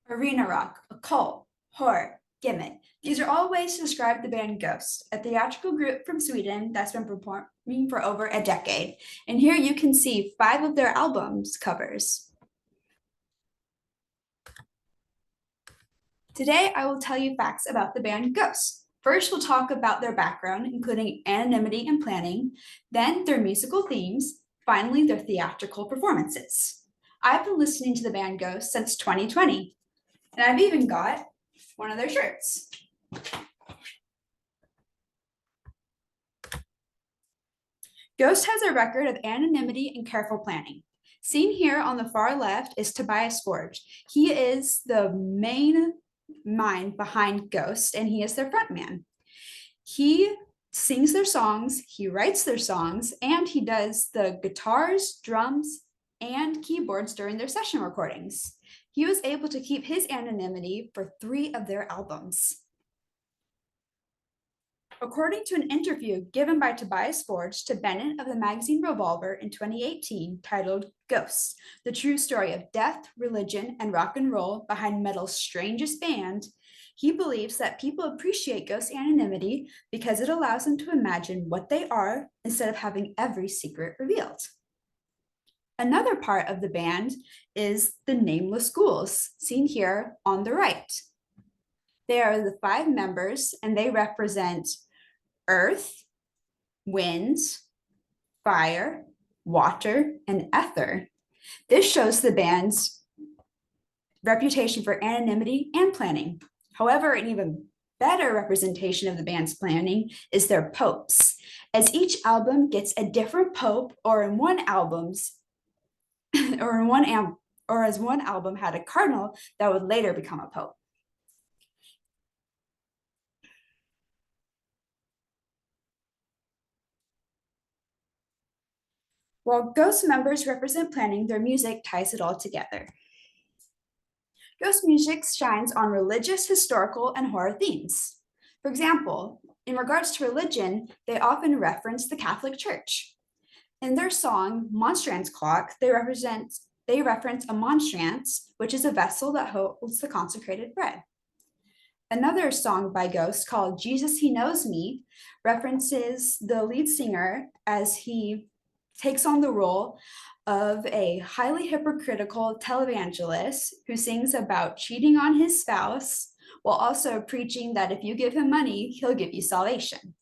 arena rock, occult, horror, gimmick. These are all ways to describe the band Ghost, a theatrical group from Sweden that's been performing for over a decade. And here you can see 5 of their albums covers. Today, I will tell you facts about the band Ghost. First, we'll talk about their background, including anonymity and planning, then their musical themes, finally, their theatrical performances. I've been listening to the band Ghost since 2020, and I've even got one of their shirts. Ghost has a record of anonymity and careful planning. Seen here on the far left is Tobias Forge. He is the main mind behind Ghost, and he is their frontman. He sings their songs, he writes their songs, and he does the guitars, drums, and keyboards during their session recordings. He was able to keep his anonymity for 3 of their albums. According to an interview given by Tobias Forge to Bennett of the magazine Revolver in 2018, titled Ghosts, the true story of death, religion, and rock and roll behind metal's strangest band, he believes that people appreciate Ghosts' anonymity because it allows them to imagine what they are instead of having every secret revealed. Another part of the band is the Nameless Ghouls, seen here on the right. They are the 5 members, and they represent earth, wind, fire, water, and ether. This shows the band's reputation for anonymity and planning. However, an even better representation of the band's planning is their popes, as each album gets a different pope, or as one album had a cardinal that would later become a pope. While Ghost members represent planning, their music ties it all together. Ghost music shines on religious, historical, and horror themes. For example, in regards to religion, they often reference the Catholic Church. In their song, Monstrance Clock, they reference a monstrance, which is a vessel that holds the consecrated bread. Another song by Ghost called Jesus He Knows Me references the lead singer as he takes on the role of a highly hypocritical televangelist who sings about cheating on his spouse while also preaching that if you give him money, he'll give you salvation.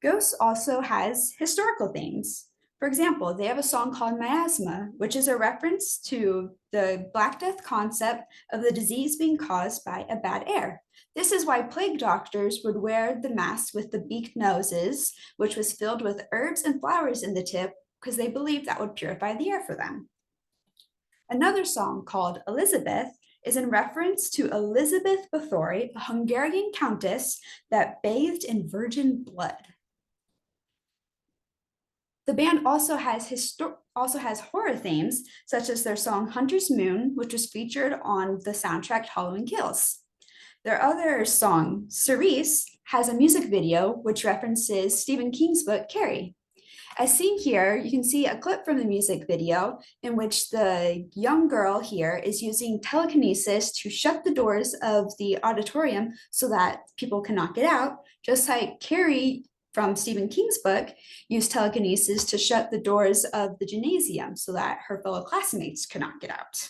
Ghost also has historical themes. For example, they have a song called Miasma, which is a reference to the Black Death concept of the disease being caused by a bad air. This is why plague doctors would wear the mask with the beaked noses, which was filled with herbs and flowers in the tip, because they believed that would purify the air for them. Another song called Elizabeth is in reference to Elizabeth Bathory, a Hungarian countess that bathed in virgin blood. The band also has horror themes, such as their song Hunter's Moon, which was featured on the soundtrack Halloween Kills. Their other song, Cerise, has a music video which references Stephen King's book, Carrie. As seen here, you can see a clip from the music video in which the young girl here is using telekinesis to shut the doors of the auditorium so that people cannot get out, just like Carrie from Stephen King's book used telekinesis to shut the doors of the gymnasium so that her fellow classmates could not get out.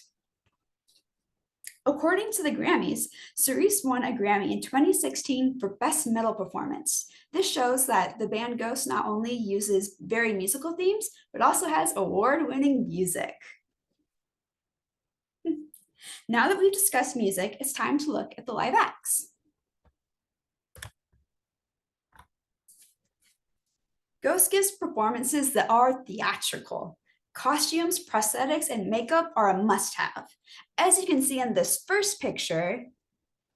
According to the Grammys, Cerise won a Grammy in 2016 for Best Metal Performance. This shows that the band Ghost not only uses very musical themes, but also has award-winning music. Now that we've discussed music, it's time to look at the live acts. Ghost gives performances that are theatrical. Costumes, prosthetics, and makeup are a must-have. As you can see in this first picture,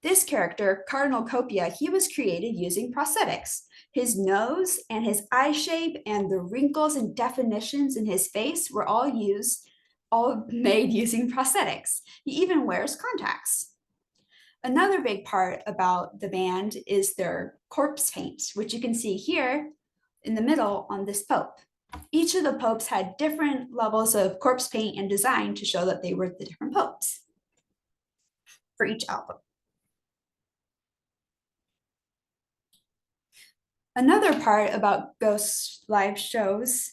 this character, Cardinal Copia, he was created using prosthetics. His nose and his eye shape and the wrinkles and definitions in his face were all made using prosthetics. He even wears contacts. Another big part about the band is their corpse paint, which you can see here in the middle on this pope. Each of the popes had different levels of corpse paint and design to show that they were the different popes. for each album. Another part about Ghost live shows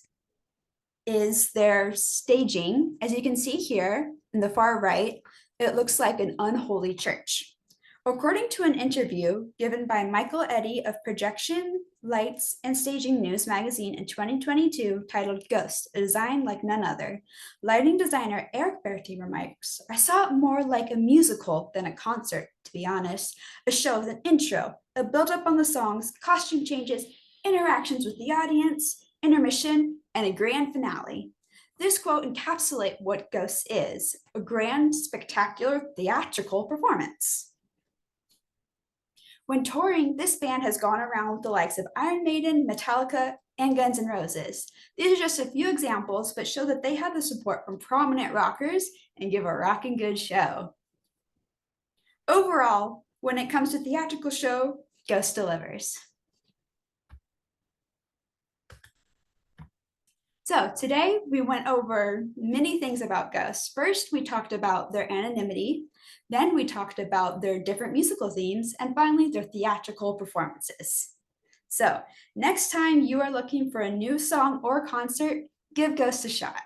is their staging. As you can see here in the far right, it looks like an unholy church. According to an interview given by Michael Eddy of Projection, Lights, and Staging News magazine in 2022 titled Ghost, a design like none other, lighting designer Eric Berti remarks, I saw it more like a musical than a concert, to be honest. A show with an intro, a build-up on the songs, costume changes, interactions with the audience, intermission, and a grand finale. This quote encapsulates what Ghost is, a grand, spectacular, theatrical performance. When touring, this band has gone around with the likes of Iron Maiden, Metallica, and Guns N' Roses. These are just a few examples, but show that they have the support from prominent rockers and give a rockin' good show. Overall, when it comes to theatrical show, Ghost delivers. So today we went over many things about Ghost. First, we talked about their anonymity. Then we talked about their different musical themes, and finally their theatrical performances. So next time you are looking for a new song or concert, give Ghost a shot.